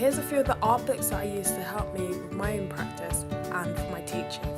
here's a few of the art books that I use to help me with my own practice and for my teaching.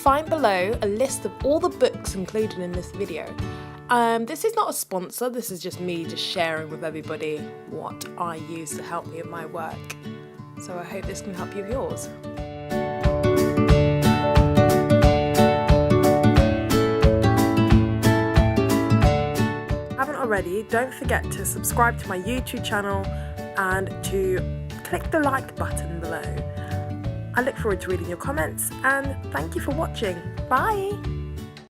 Find below a list of all the books included in this video. This is not a sponsor, this is just me just sharing with everybody what I use to help me with my work. So I hope this can help you with yours. If you haven't already, don't forget to subscribe to my YouTube channel and to click the like button below. I look forward to reading your comments and thank you for watching. Bye!